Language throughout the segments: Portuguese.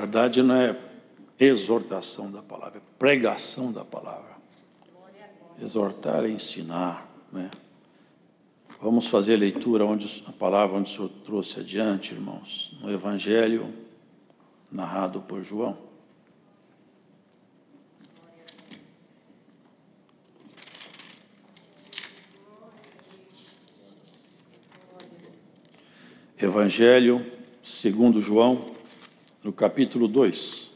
verdade, não é exortação da palavra, é pregação da palavra. Exortar é ensinar, né? Vamos fazer a leitura a palavra onde o Senhor trouxe adiante, irmãos, no Evangelho narrado por João. Evangelho segundo João, no capítulo 2.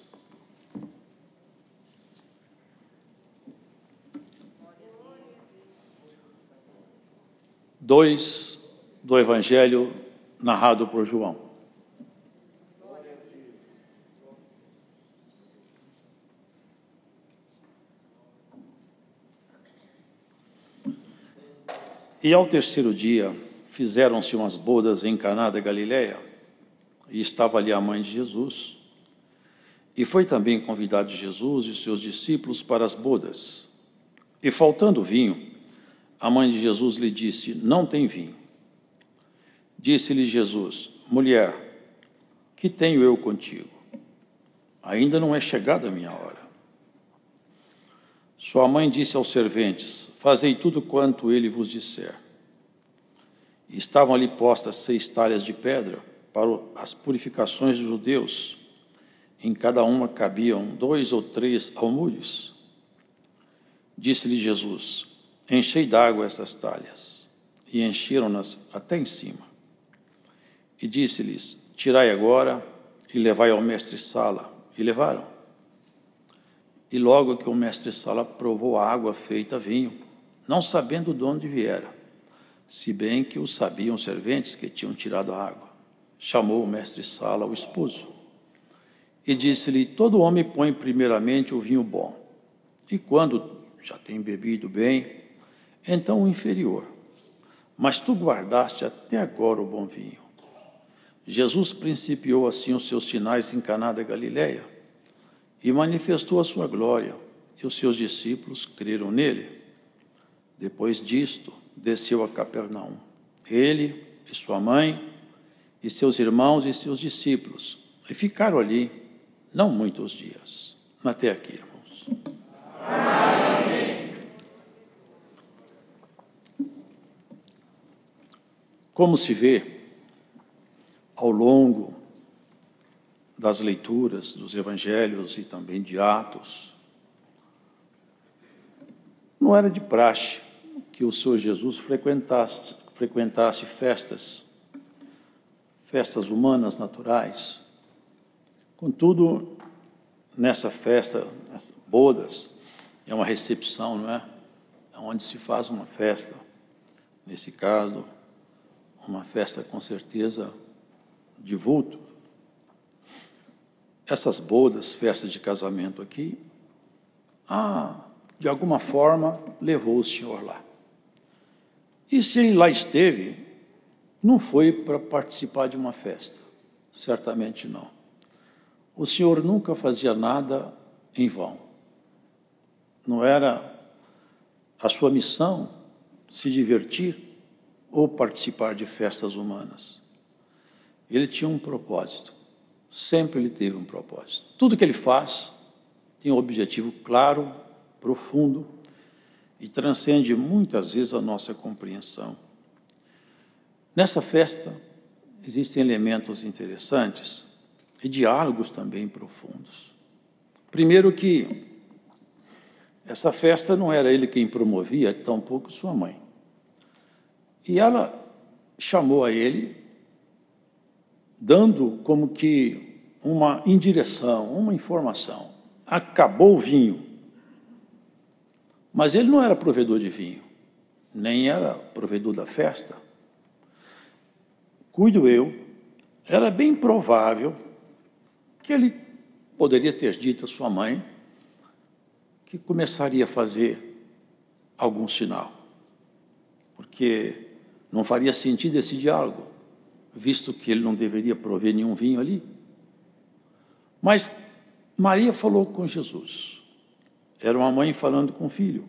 Do Evangelho narrado por João. E ao terceiro dia, fizeram-se umas bodas em Caná da Galileia, e estava ali a mãe de Jesus. E foi também convidado Jesus e seus discípulos para as bodas. E faltando vinho, a mãe de Jesus lhe disse: não tem vinho. Disse-lhe Jesus: mulher, que tenho eu contigo? Ainda não é chegada a minha hora. Sua mãe disse aos serventes: fazei tudo quanto ele vos disser. E estavam ali postas 6 talhas de pedra para as purificações dos judeus. Em cada uma cabiam 2 ou 3 almudes. Disse-lhe Jesus: enchei d'água essas talhas. E encheram-nas até em cima. E disse-lhes: tirai agora e levai ao mestre-sala. E levaram. E logo que o mestre-sala provou a água feita vinho, não sabendo de onde viera, se bem que o sabiam os serventes que tinham tirado a água, chamou o mestre-sala o esposo. E disse-lhe: todo homem põe primeiramente o vinho bom, e quando já tem bebido bem, então o inferior. Mas tu guardaste até agora o bom vinho. Jesus principiou assim os seus sinais em Caná da Galileia, e manifestou a sua glória, e os seus discípulos creram nele. Depois disto, desceu a Capernaum, ele e sua mãe, e seus irmãos e seus discípulos, e ficaram ali não muitos dias. Até aqui, irmãos. Amém. Como se vê, ao longo das leituras dos evangelhos e também de Atos, não era de praxe que o Senhor Jesus frequentasse festas humanas, naturais. Contudo, nessa festa, nessas bodas, é uma recepção, não é? É onde se faz uma festa. Nesse caso, uma festa com certeza de vulto. Essas bodas, festas de casamento aqui, de alguma forma, levou o Senhor lá. E se ele lá esteve, não foi para participar de uma festa, certamente não. O Senhor nunca fazia nada em vão. Não era a sua missão se divertir ou participar de festas humanas. Ele tinha um propósito, sempre ele teve um propósito. Tudo que ele faz tem um objetivo claro, profundo, e transcende muitas vezes a nossa compreensão. Nessa festa existem elementos interessantes e diálogos também profundos. Primeiro que essa festa não era ele quem promovia, tampouco sua mãe. E ela chamou a ele, dando como que uma indireção, uma informação. Acabou o vinho. Mas ele não era provedor de vinho, nem era provedor da festa. Cuido eu, era bem provável que ele poderia ter dito à sua mãe que começaria a fazer algum sinal, porque não faria sentido esse diálogo, visto que ele não deveria prover nenhum vinho ali. Mas Maria falou com Jesus. Era uma mãe falando com o filho.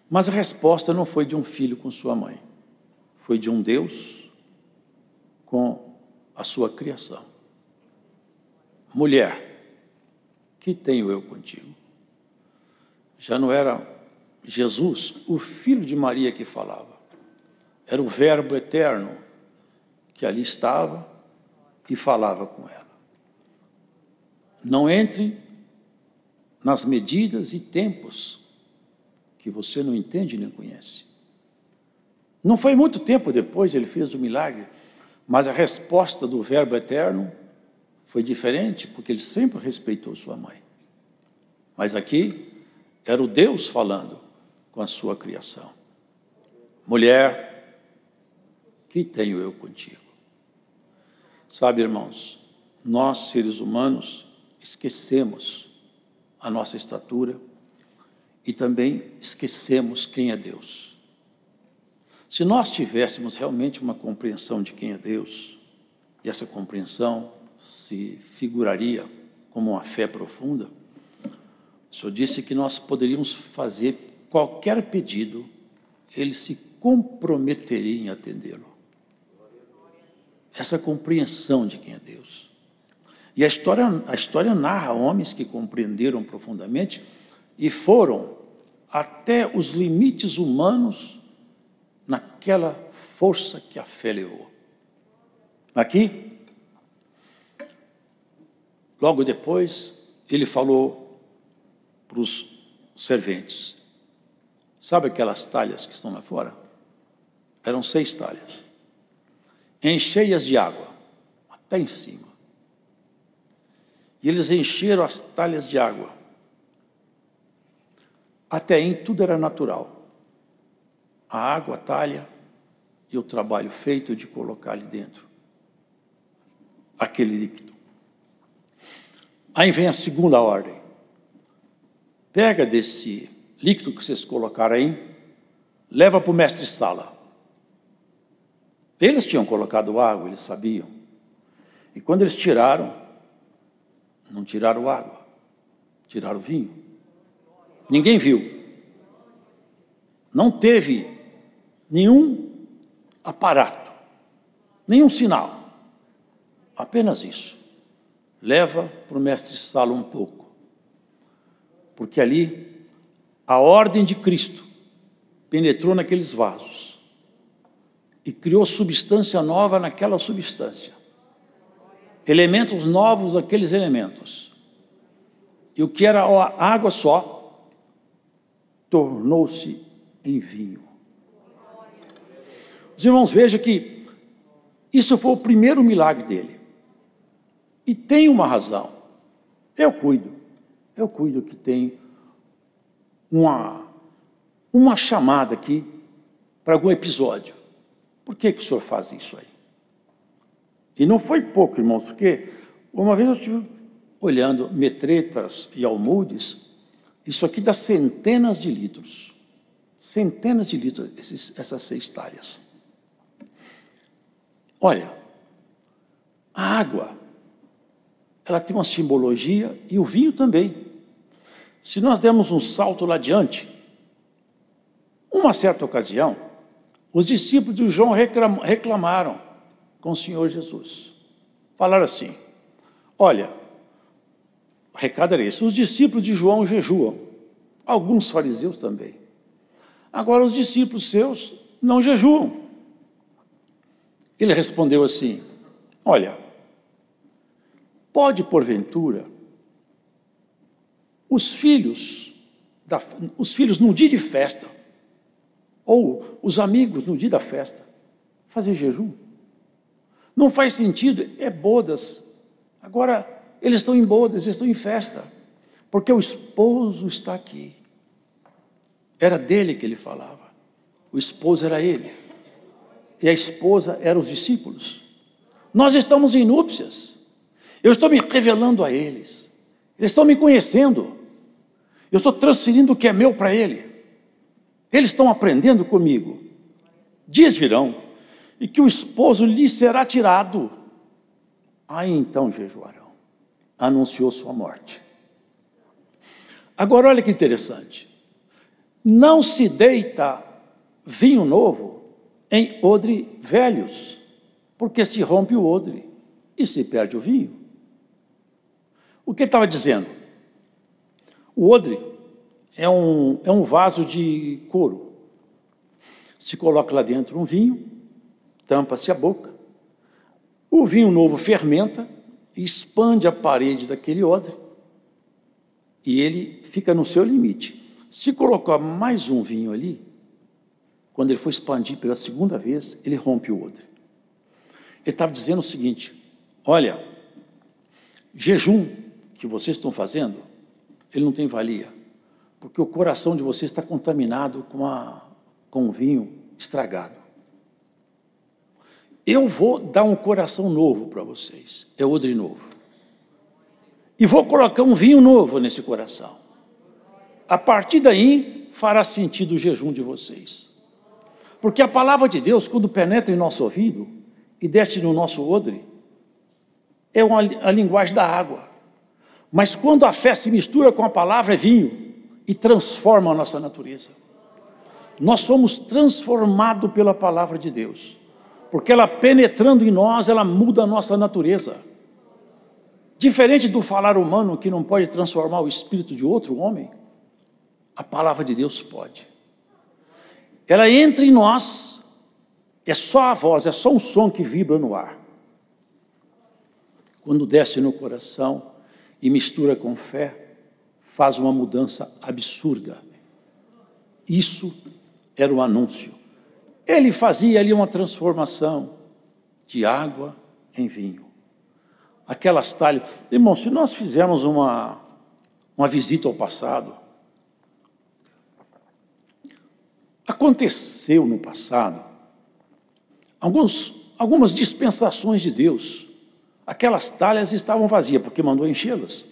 Mas a resposta não foi de um filho com sua mãe. Foi de um Deus com a sua criação. mulher, que tenho eu contigo? Já não era Jesus, o filho de Maria, que falava. Era o Verbo eterno que ali estava e falava com ela. Não entre nas medidas e tempos que você não entende nem conhece. Não foi muito tempo depois ele fez o milagre, mas a resposta do Verbo eterno foi diferente, porque ele sempre respeitou sua mãe. Mas aqui era o Deus falando com a sua criação. Mulher, que tenho eu contigo? Sabe, irmãos, nós, seres humanos, esquecemos a nossa estatura e também esquecemos quem é Deus. Se nós tivéssemos realmente uma compreensão de quem é Deus, e essa compreensão se figuraria como uma fé profunda, o Senhor disse que nós poderíamos fazer qualquer pedido, Ele se comprometeria em atendê-lo. Essa compreensão de quem é Deus. E a história narra homens que compreenderam profundamente e foram até os limites humanos naquela força que a fé levou. Aqui, logo depois, ele falou para os serventes. Sabe aquelas talhas que estão lá fora? Eram 6 talhas. Enchei-as de água, até em cima. E eles encheram as talhas de água. Até aí tudo era natural. A água, a talha e o trabalho feito de colocar ali dentro aquele líquido. Aí vem a segunda ordem. Pega desse líquido que vocês colocaram aí, leva para o mestre-sala. Eles tinham colocado água, eles sabiam. E quando eles tiraram, não tiraram água, tiraram vinho. Ninguém viu. Não teve nenhum aparato, nenhum sinal. Apenas isso. Leva para o mestre-sala um pouco. Porque ali, a ordem de Cristo penetrou naqueles vasos e criou substância nova naquela substância. Elementos novos naqueles elementos. E o que era água só, tornou-se em vinho. Os irmãos, vejam que isso foi o primeiro milagre dele. E tem uma razão. Eu cuido que tem uma chamada aqui para algum episódio. Por que o senhor faz isso aí? E não foi pouco, irmãos, porque uma vez eu estive olhando metretas e almudes, isso aqui dá centenas de litros. Centenas de litros, essas 6 talhas. Olha, a água, ela tem uma simbologia e o vinho também. Se nós dermos um salto lá adiante, uma certa ocasião, os discípulos de João reclamaram com o Senhor Jesus. Falaram assim, olha, o recado era esse, os discípulos de João jejuam, alguns fariseus também. Agora os discípulos seus não jejuam. Ele respondeu assim, olha, pode porventura os filhos no dia de festa, ou os amigos no dia da festa, fazer jejum? Não faz sentido, é bodas. Agora, eles estão em bodas, eles estão em festa, porque o esposo está aqui. Era dele que ele falava. O esposo era ele. E a esposa eram os discípulos. Nós estamos em núpcias. Eu estou me revelando a eles. Eles estão me conhecendo. Eu estou transferindo o que é meu para ele. Eles estão aprendendo comigo. Dias virão e que o esposo lhe será tirado. Aí então jejuarão. Anunciou sua morte. Agora olha que interessante. Não se deita vinho novo em odre velhos, porque se rompe o odre e se perde o vinho. O que ele estava dizendo? O odre é um vaso de couro. Se coloca lá dentro um vinho, tampa-se a boca, o vinho novo fermenta, expande a parede daquele odre e ele fica no seu limite. Se colocar mais um vinho ali, quando ele for expandir pela segunda vez, ele rompe o odre. Ele estava dizendo o seguinte: olha, jejum que vocês estão fazendo, ele não tem valia, porque o coração de vocês está contaminado com o vinho estragado. Eu vou dar um coração novo para vocês, é odre novo. E vou colocar um vinho novo nesse coração. A partir daí, fará sentido o jejum de vocês. Porque a palavra de Deus, quando penetra em nosso ouvido e desce no nosso odre, é a linguagem da água. Mas quando a fé se mistura com a palavra, é vinho e transforma a nossa natureza. Nós somos transformados pela palavra de Deus, porque ela penetrando em nós, ela muda a nossa natureza. Diferente do falar humano, que não pode transformar o espírito de outro homem, a palavra de Deus pode. Ela entra em nós, é só a voz, é só um som que vibra no ar. Quando desce no coração e mistura com fé, faz uma mudança absurda. Isso era o anúncio. Ele fazia ali uma transformação de água em vinho. Aquelas talhas. Irmão, se nós fizermos uma visita ao passado, aconteceu no passado algumas dispensações de Deus. Aquelas talhas estavam vazias, porque mandou enchê-las.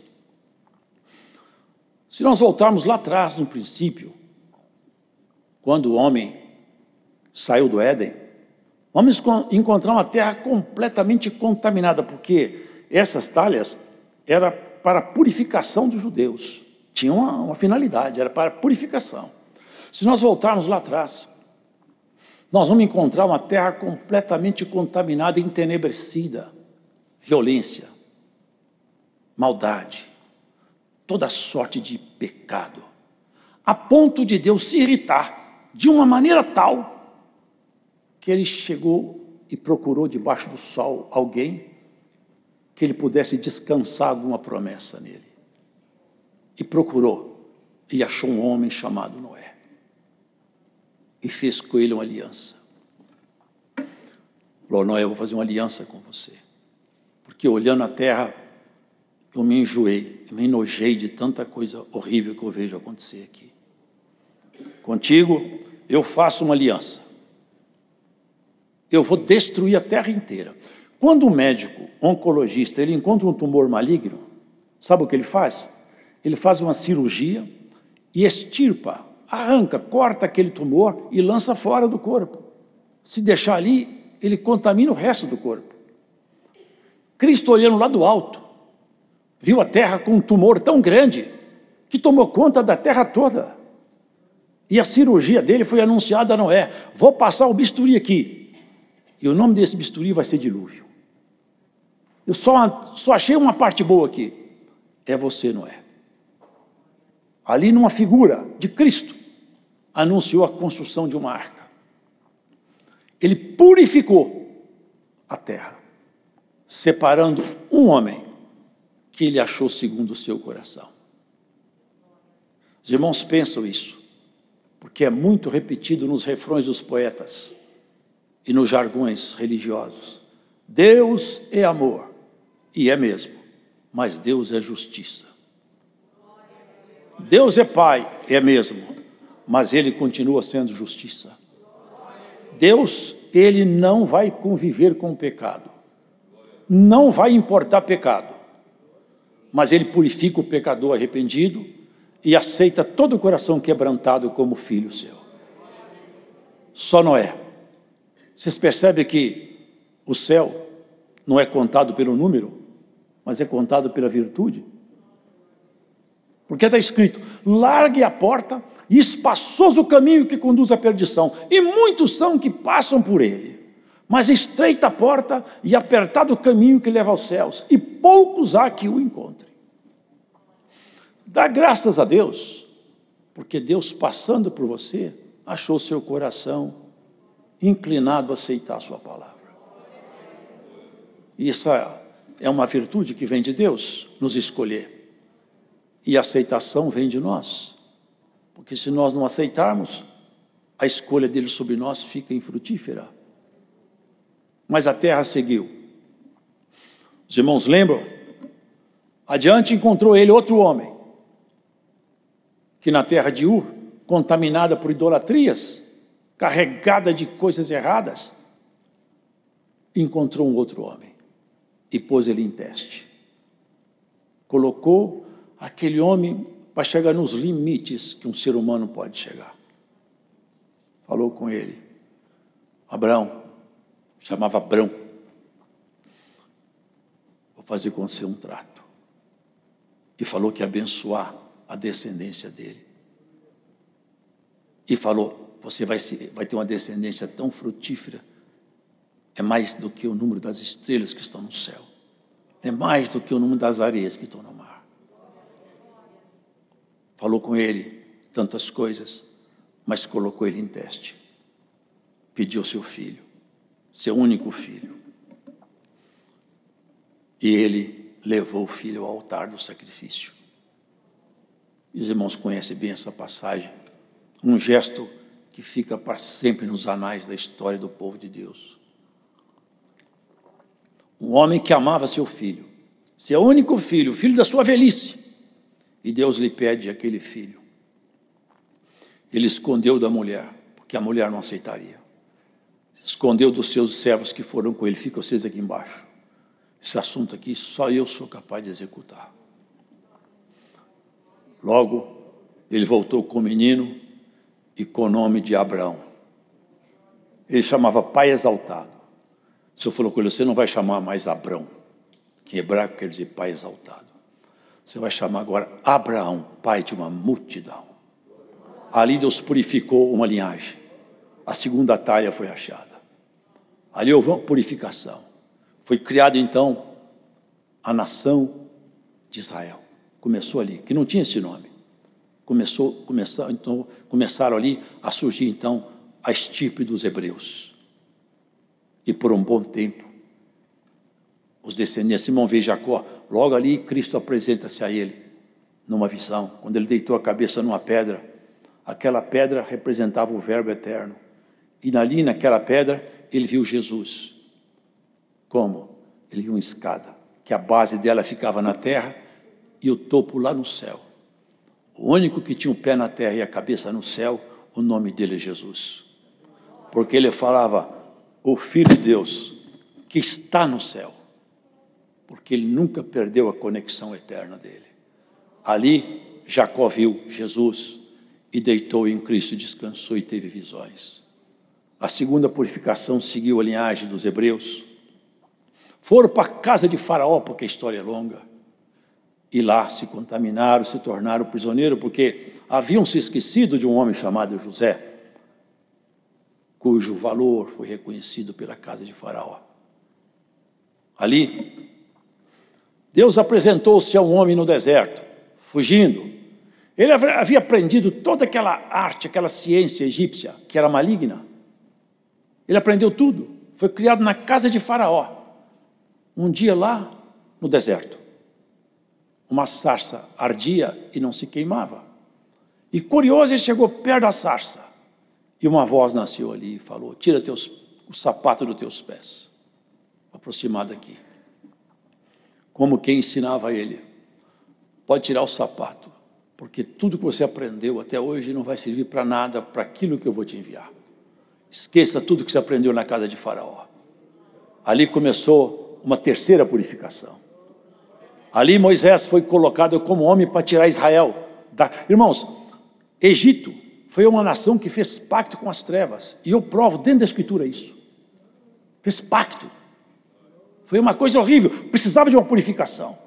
Se nós voltarmos lá atrás, no princípio, quando o homem saiu do Éden, vamos encontrar uma terra completamente contaminada, porque essas talhas eram para a purificação dos judeus. Tinha uma finalidade, era para a purificação. Se nós voltarmos lá atrás, nós vamos encontrar uma terra completamente contaminada, entenebrecida, violência, maldade, toda sorte de pecado, a ponto de Deus se irritar de uma maneira tal que ele chegou e procurou debaixo do sol alguém que ele pudesse descansar alguma promessa nele. E procurou, e achou um homem chamado Noé. E fez com ele uma aliança. Falou: Noé, eu vou fazer uma aliança com você. Porque olhando a terra, eu me enjoei, eu me enojei de tanta coisa horrível que eu vejo acontecer aqui. Contigo, eu faço uma aliança. Eu vou destruir a terra inteira. Quando o médico oncologista ele encontra um tumor maligno, sabe o que ele faz? Ele faz uma cirurgia e extirpa, arranca, corta aquele tumor e lança fora do corpo. Se deixar ali, ele contamina o resto do corpo. Cristo, olhando lá do alto, viu a terra com um tumor tão grande que tomou conta da terra toda. E a cirurgia dele foi anunciada a Noé: vou passar o bisturi aqui. E o nome desse bisturi vai ser dilúvio. Eu só achei uma parte boa aqui. É você, Noé. Ali numa figura de Cristo, anunciou a construção de uma arca. Ele purificou a terra, separando um homem que ele achou segundo o seu coração. Os irmãos pensam isso, porque é muito repetido nos refrões dos poetas e nos jargões religiosos. Deus é amor, e é mesmo, mas Deus é justiça. Deus é Pai, é mesmo, mas Ele continua sendo justiça. Deus, Ele não vai conviver com o pecado, não vai importar pecado, mas Ele purifica o pecador arrependido e aceita todo o coração quebrantado como filho seu. Só Noé. Vocês percebem que o céu não é contado pelo número, mas é contado pela virtude? Porque está escrito: largue a porta e espaçoso o caminho que conduz à perdição, e muitos são que passam por ele. Mas estreita a porta e apertado o caminho que leva aos céus, e poucos há que o encontrem. Dá graças a Deus, porque Deus, passando por você, achou seu coração inclinado a aceitar a sua palavra. E essa é uma virtude que vem de Deus, nos escolher. E a aceitação vem de nós. Porque se nós não aceitarmos, a escolha dele sobre nós fica infrutífera. Mas a terra seguiu. Os irmãos lembram? Adiante encontrou ele outro homem, que na terra de Ur, contaminada por idolatrias, carregada de coisas erradas, encontrou um outro homem e pôs ele em teste. Colocou aquele homem para chegar nos limites que um ser humano pode chegar. Falou com ele, Abraão, chamava Abrão, vou fazer com você um trato. E falou que ia abençoar a descendência dele. E falou, você vai ter uma descendência tão frutífera, é mais do que o número das estrelas que estão no céu, é mais do que o número das areias que estão no mar. Falou com ele tantas coisas, mas colocou ele em teste. Pediu seu filho, seu único filho. E ele levou o filho ao altar do sacrifício. E os irmãos conhecem bem essa passagem. Um gesto que fica para sempre nos anais da história do povo de Deus. Um homem que amava seu filho, seu único filho, o filho da sua velhice. E Deus lhe pede aquele filho. Ele escondeu da mulher, porque a mulher não aceitaria. Escondeu dos seus servos que foram com ele. Fica vocês aqui embaixo. Esse assunto aqui só eu sou capaz de executar. Logo, ele voltou com o menino e com o nome de Abraão. Ele chamava Pai Exaltado. O Senhor falou com ele, você não vai chamar mais Abrão, que em hebraico quer dizer Pai Exaltado. Você vai chamar agora Abraão, pai de uma multidão. Ali Deus purificou uma linhagem. A segunda talha foi achada. Ali houve uma purificação. Foi criada então a nação de Israel. Começou ali, que não tinha esse nome. Começaram ali a surgir então a estirpe dos hebreus. E por um bom tempo, os descendentes, irmão, vê Jacó, logo ali Cristo apresenta-se a ele, numa visão, quando ele deitou a cabeça numa pedra, aquela pedra representava o Verbo eterno, e ali naquela pedra, ele viu Jesus. Como? Ele viu uma escada, que a base dela ficava na terra, e o topo lá no céu. O único que tinha o pé na terra e a cabeça no céu, o nome dele é Jesus. Porque ele falava, o Filho de Deus, que está no céu. Porque ele nunca perdeu a conexão eterna dele. Ali, Jacó viu Jesus e deitou em Cristo, descansou e teve visões. A segunda purificação seguiu a linhagem dos hebreus. Foram para a casa de Faraó, porque a história é longa. E lá se contaminaram, se tornaram prisioneiros, porque haviam se esquecido de um homem chamado José, cujo valor foi reconhecido pela casa de Faraó. Ali, Deus apresentou-se a um homem no deserto, fugindo. Ele havia aprendido toda aquela arte, aquela ciência egípcia, que era maligna. Ele aprendeu tudo. Foi criado na casa de Faraó. Um dia lá, no deserto, uma sarça ardia e não se queimava. E curioso, ele chegou perto da sarça. E uma voz nasceu ali e falou, tira o sapato dos teus pés. Aproximar daqui. Como quem ensinava a ele, pode tirar o sapato, porque tudo que você aprendeu até hoje não vai servir para nada, para aquilo que eu vou te enviar. Esqueça tudo que você aprendeu na casa de Faraó. Ali começou uma terceira purificação. Ali Moisés foi colocado como homem para tirar Israel. Irmãos, Egito foi uma nação que fez pacto com as trevas, e eu provo dentro da Escritura isso. Fez pacto. Foi uma coisa horrível, precisava de uma purificação.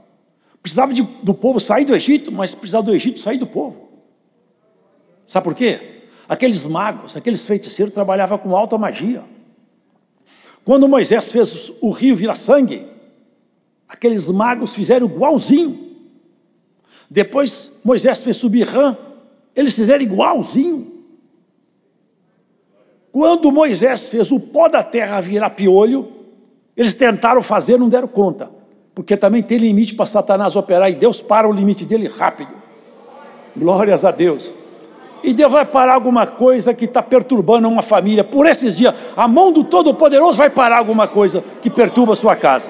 Precisava do povo sair do Egito, mas precisava do Egito sair do povo. Sabe por quê? Aqueles magos, aqueles feiticeiros trabalhavam com alta magia. Quando Moisés fez o rio virar sangue, aqueles magos fizeram igualzinho. Depois Moisés fez subir rã, eles fizeram igualzinho. Quando Moisés fez o pó da terra virar piolho, eles tentaram fazer, não deram conta, porque também tem limite para Satanás operar, e Deus para o limite dele rápido. Glórias a Deus. E Deus vai parar alguma coisa que está perturbando uma família. Por esses dias, a mão do Todo-Poderoso vai parar alguma coisa que perturba a sua casa.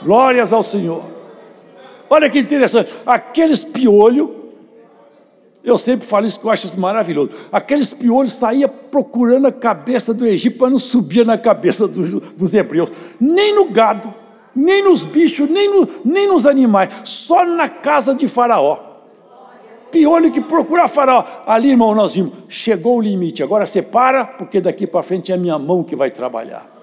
Glórias ao Senhor. Olha que interessante, aqueles piolhos, eu sempre falo isso que eu acho isso maravilhoso, aqueles piolhos saíam procurando a cabeça do Egito, para não subir na cabeça dos hebreus, nem no gado, nem nos bichos, nem nos animais, só na casa de Faraó. Piolho que procura Faraó. Ali, irmão, nós vimos, chegou o limite, agora você para, porque daqui para frente é a minha mão que vai trabalhar.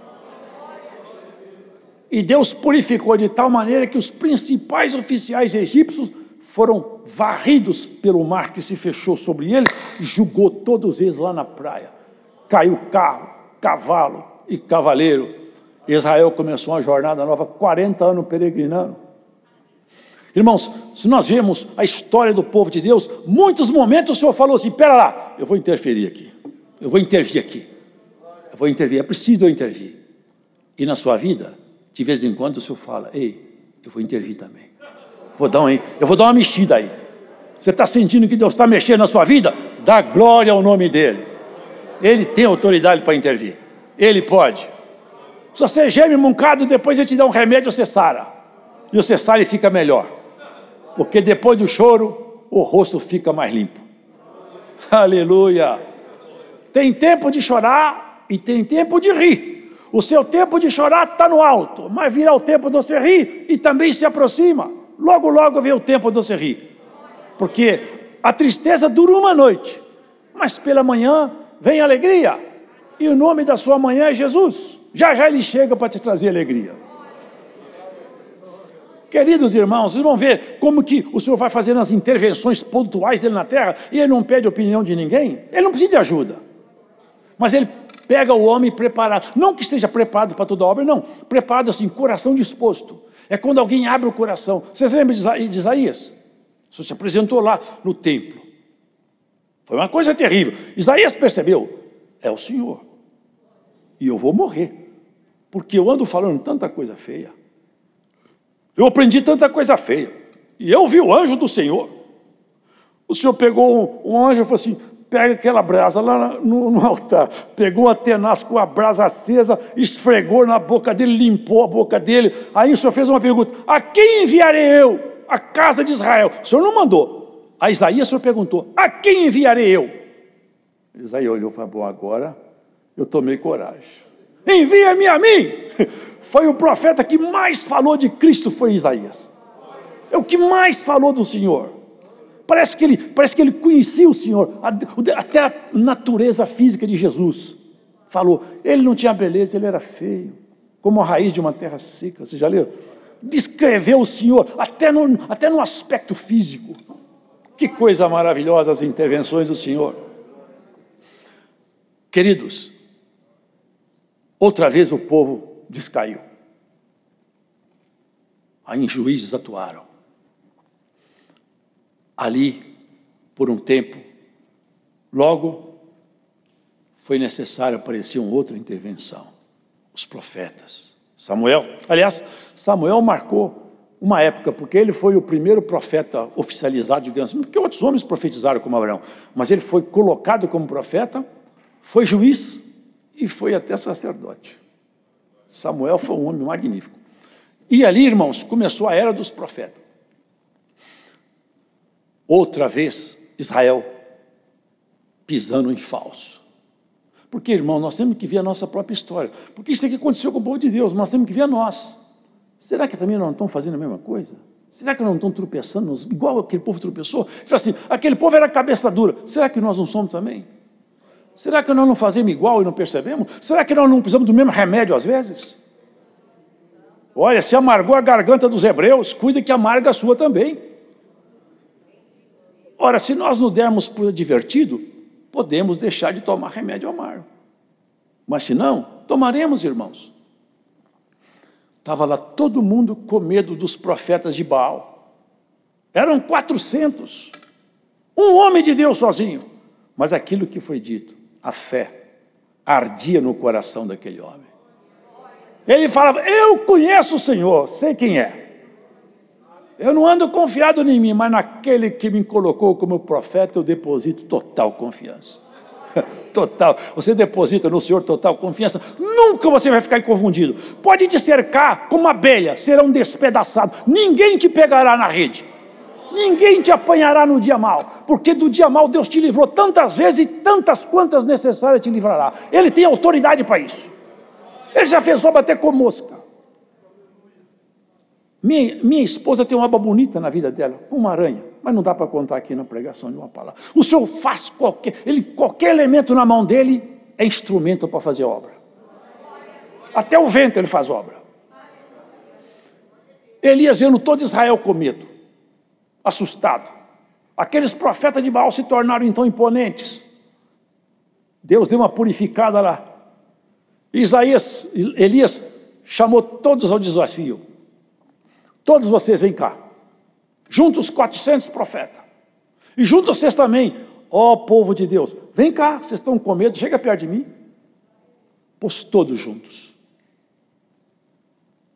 E Deus purificou de tal maneira que os principais oficiais egípcios foram varridos pelo mar que se fechou sobre eles, jogou todos eles lá na praia. Caiu carro, cavalo e cavaleiro. Israel começou uma jornada nova, 40 anos peregrinando. Irmãos, se nós vemos a história do povo de Deus, muitos momentos o Senhor falou assim, espera lá, eu vou interferir aqui, eu vou intervir aqui, eu vou intervir, é preciso eu intervir. E na sua vida, de vez em quando o Senhor fala, ei, eu vou intervir também. Eu vou dar uma mexida aí. Você está sentindo que Deus está mexendo na sua vida? Dá glória ao nome dEle. Ele tem autoridade para intervir. Ele pode. Se você geme um bocado, depois Ele te dá um remédio, você sara. E você sara e fica melhor. Porque depois do choro, o rosto fica mais limpo. Aleluia. Tem tempo de chorar e tem tempo de rir. O seu tempo de chorar está no alto, mas virá o tempo de você rir e também se aproxima. Logo, logo vem o tempo de você rir. Porque a tristeza dura uma noite, mas pela manhã vem a alegria. E o nome da sua manhã é Jesus. Já já Ele chega para te trazer alegria. Queridos irmãos, vocês vão ver como que o Senhor vai fazendo as intervenções pontuais dEle na terra, e Ele não pede opinião de ninguém, Ele não precisa de ajuda. Mas Ele pega o homem preparado, não que esteja preparado para toda a obra, não, preparado assim, coração disposto. É quando alguém abre o coração. Vocês lembram de Isaías? O Senhor se apresentou lá no templo. Foi uma coisa terrível. Isaías percebeu, é o Senhor. E eu vou morrer, porque eu ando falando tanta coisa feia. Eu aprendi tanta coisa feia. E eu vi o anjo do Senhor. O Senhor pegou um anjo e falou assim, pega aquela brasa lá no altar, pegou a tenaz com a brasa acesa, esfregou na boca dele, limpou a boca dele. Aí o Senhor fez uma pergunta, a quem enviarei eu? A casa de Israel. O Senhor não mandou. A Isaías o Senhor perguntou, a quem enviarei eu? Isaías olhou e falou, bom, agora eu tomei coragem. Envia-me a mim. Foi o profeta que mais falou de Cristo, foi Isaías. É o que mais falou do Senhor. Parece que ele conhecia o Senhor, até a natureza física de Jesus. Falou, ele não tinha beleza, ele era feio, como a raiz de uma terra seca. Vocês já leram? Descreveu o Senhor, até no aspecto físico. Que coisa maravilhosa as intervenções do Senhor. Queridos, outra vez o povo descaiu. Aí juízes atuaram. Ali, por um tempo, logo foi necessário aparecer uma outra intervenção. Os profetas. Samuel, aliás, Samuel marcou uma época, porque ele foi o primeiro profeta oficializado, digamos, porque outros homens profetizaram como Abraão, mas ele foi colocado como profeta, foi juiz e foi até sacerdote. Samuel foi um homem magnífico. E ali, irmãos, começou a era dos profetas. Outra vez, Israel pisando em falso. Porque, irmão, nós temos que ver a nossa própria história. Porque isso aqui aconteceu com o povo de Deus, mas nós temos que ver a nós. Será que também nós não estamos fazendo a mesma coisa? Será que nós não estamos tropeçando, igual aquele povo tropeçou? Assim, aquele povo era cabeça dura. Será que nós não somos também? Será que nós não fazemos igual e não percebemos? Será que nós não precisamos do mesmo remédio às vezes? Olha, se amargou a garganta dos hebreus, cuida que amarga a sua também. Ora, se nós não dermos por divertido, podemos deixar de tomar remédio amargo. Mas se não, tomaremos, irmãos. Estava lá todo mundo com medo dos profetas de Baal. Eram 400. Um homem de Deus sozinho. Mas aquilo que foi dito, a fé, ardia no coração daquele homem. Ele falava, eu conheço o Senhor, sei quem é. Eu não ando confiado em mim, mas naquele que me colocou como profeta, eu deposito total confiança. Total. Você deposita no Senhor total confiança, nunca você vai ficar confundido. Pode te cercar como abelha, serão despedaçados. Ninguém te pegará na rede. Ninguém te apanhará no dia mal, porque do dia mal Deus te livrou tantas vezes e tantas quantas necessárias te livrará. Ele tem autoridade para isso. Ele já fez só bater com mosca. Minha esposa tem uma aba bonita na vida dela, uma aranha, mas não dá para contar aqui na pregação de uma palavra. O Senhor faz qualquer elemento na mão dele é instrumento para fazer obra. Até o vento ele faz obra. Elias vendo todo Israel com medo, assustado. Aqueles profetas de Baal se tornaram então imponentes. Deus deu uma purificada lá. Elias chamou todos ao desafio. Todos vocês, vem cá. Junta os 400 profetas. E junta vocês também, ó povo de Deus. Vem cá, vocês estão com medo, chega perto de mim. Pôs todos juntos.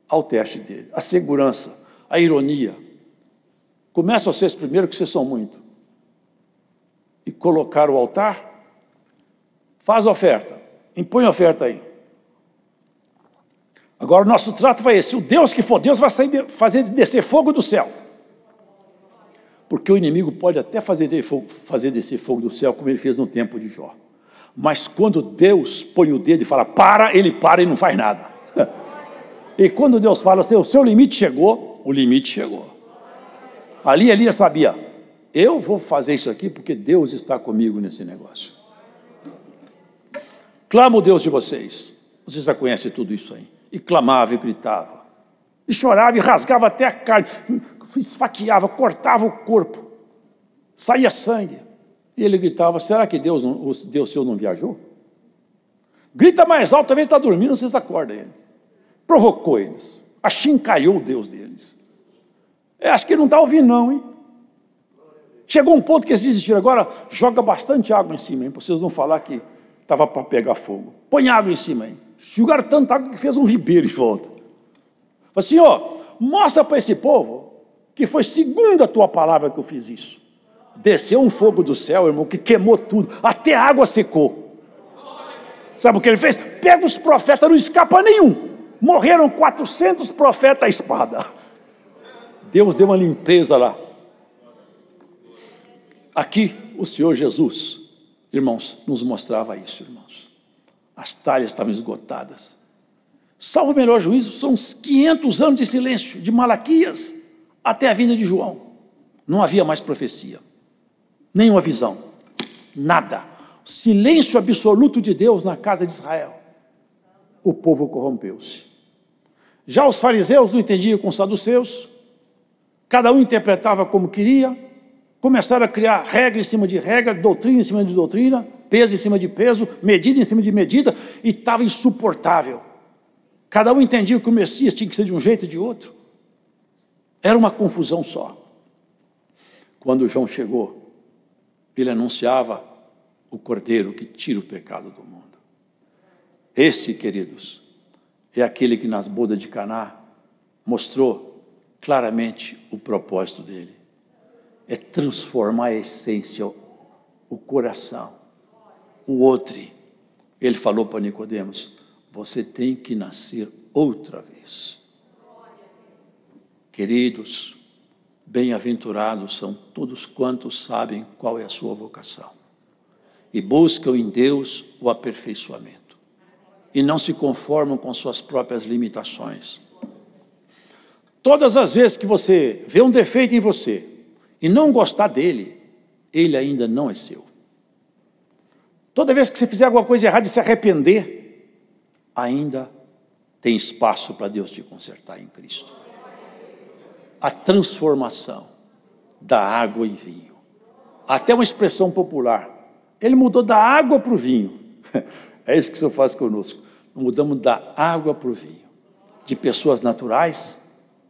Ao teste dele. A segurança, a ironia. Começa vocês primeiro, que vocês são muito. E colocar o altar. Faz a oferta. Impõe a oferta aí. Agora o nosso trato vai esse. O Deus que for Deus vai fazer descer fogo do céu. Porque o inimigo pode até fazer descer fogo do céu, como ele fez no tempo de Jó. Mas quando Deus põe o dedo e fala, para, ele para e não faz nada. E quando Deus fala assim, o seu limite chegou, o limite chegou. Ali Elias sabia, eu vou fazer isso aqui porque Deus está comigo nesse negócio. Clamo o Deus de vocês. Vocês já conhecem tudo isso aí. E clamava e gritava. E chorava e rasgava até a carne. Esfaqueava, cortava o corpo. Saía sangue. E ele gritava, será que o Deus seu não viajou? Grita mais alto, talvez está dormindo, vocês acordam ele. Provocou eles. Achincalhou o Deus deles. Acho que ele não está ouvindo não, hein? Chegou um ponto que eles desistiram. Agora, joga bastante água em cima, hein? Para vocês não falar que estava para pegar fogo. Põe água em cima, hein? Jogaram tanta água que fez um ribeiro em volta. Falei assim, ó, mostra para esse povo que foi segundo a tua palavra que eu fiz isso. Desceu um fogo do céu, irmão, que queimou tudo. Até a água secou. Sabe o que ele fez? Pega os profetas, não escapa nenhum. Morreram 400 profetas à espada. Deus deu uma limpeza lá. Aqui, o Senhor Jesus, irmãos, nos mostrava isso, irmãos. As talhas estavam esgotadas. Salvo o melhor juízo, são uns 500 anos de silêncio, de Malaquias até a vinda de João. Não havia mais profecia, nenhuma visão, nada. Silêncio absoluto de Deus na casa de Israel. O povo corrompeu-se. Já os fariseus não entendiam com os saduceus, cada um interpretava como queria, começaram a criar regra em cima de regra, doutrina em cima de doutrina, peso em cima de peso, medida em cima de medida, e estava insuportável. Cada um entendia que o Messias tinha que ser de um jeito e de outro. Era uma confusão só. Quando João chegou, ele anunciava o Cordeiro que tira o pecado do mundo. Esse, queridos, é aquele que nas bodas de Caná mostrou claramente o propósito dele. É transformar a essência, o coração, o outro. Ele falou para Nicodemos, você tem que nascer outra vez. Queridos, bem-aventurados são todos quantos sabem qual é a sua vocação e buscam em Deus o aperfeiçoamento e não se conformam com suas próprias limitações. Todas as vezes que você vê um defeito em você e não gostar dele, ele ainda não é seu. Toda vez que você fizer alguma coisa errada e se arrepender, ainda tem espaço para Deus te consertar em Cristo. A transformação da água em vinho. Até uma expressão popular. Ele mudou da água para o vinho. É isso que o Senhor faz conosco. Mudamos da água para o vinho. De pessoas naturais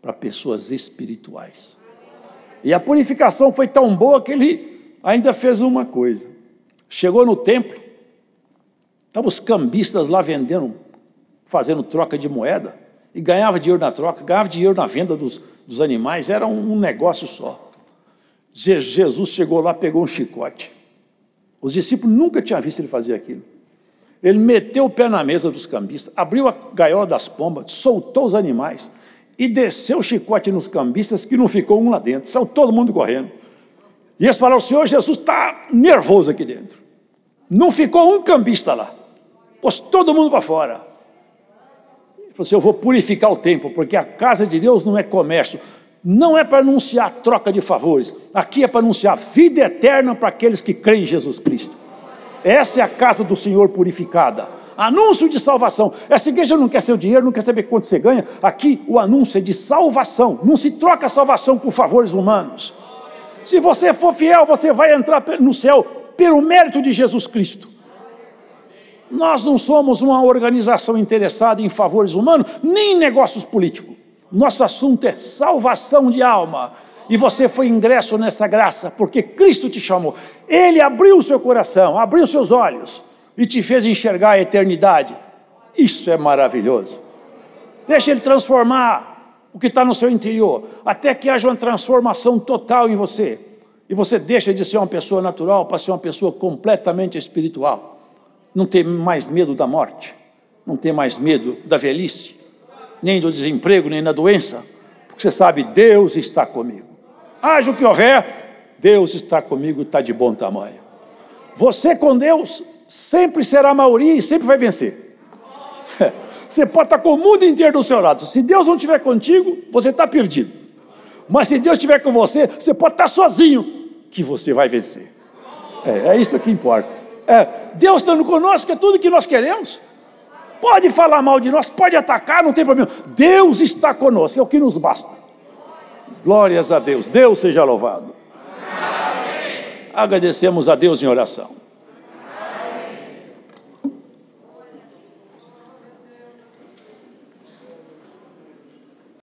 para pessoas espirituais. E a purificação foi tão boa que ele ainda fez uma coisa. Chegou no templo, estavam os cambistas lá vendendo, fazendo troca de moeda, e ganhava dinheiro na troca, ganhava dinheiro na venda dos animais, era um negócio só. Jesus chegou lá, pegou um chicote. Os discípulos nunca tinham visto ele fazer aquilo. Ele meteu o pé na mesa dos cambistas, abriu a gaiola das pombas, soltou os animais e desceu o chicote nos cambistas, que não ficou um lá dentro. Saiu todo mundo correndo. E eles falaram: o Senhor Jesus está nervoso aqui dentro. Não ficou um cambista lá. Pôs todo mundo para fora. Ele falou assim: eu vou purificar o templo, porque a casa de Deus não é comércio. Não é para anunciar troca de favores. Aqui é para anunciar vida eterna para aqueles que creem em Jesus Cristo. Essa é a casa do Senhor purificada. Anúncio de salvação. Essa igreja não quer seu dinheiro, não quer saber quanto você ganha. Aqui o anúncio é de salvação. Não se troca a salvação por favores humanos. Se você for fiel, você vai entrar no céu pelo mérito de Jesus Cristo. Nós não somos uma organização interessada em favores humanos, nem em negócios políticos. Nosso assunto é salvação de alma. E você foi ingresso nessa graça, porque Cristo te chamou. Ele abriu o seu coração, abriu seus olhos e te fez enxergar a eternidade. Isso é maravilhoso. Deixa Ele transformar o que está no seu interior, até que haja uma transformação total em você. E você deixa de ser uma pessoa natural para ser uma pessoa completamente espiritual. Não tem mais medo da morte, não tem mais medo da velhice, nem do desemprego, nem da doença, porque você sabe, Deus está comigo. Haja o que houver, Deus está comigo, está de bom tamanho. Você com Deus sempre será a maioria e sempre vai vencer. Você pode estar com o mundo inteiro do seu lado. Se Deus não estiver contigo, você está perdido. Mas se Deus estiver com você, você pode estar sozinho, que você vai vencer. É isso que importa. Deus estando conosco é tudo que nós queremos. Pode falar mal de nós, pode atacar, não tem problema. Deus está conosco, é o que nos basta. Glórias a Deus. Deus seja louvado. Amém. Agradecemos a Deus em oração.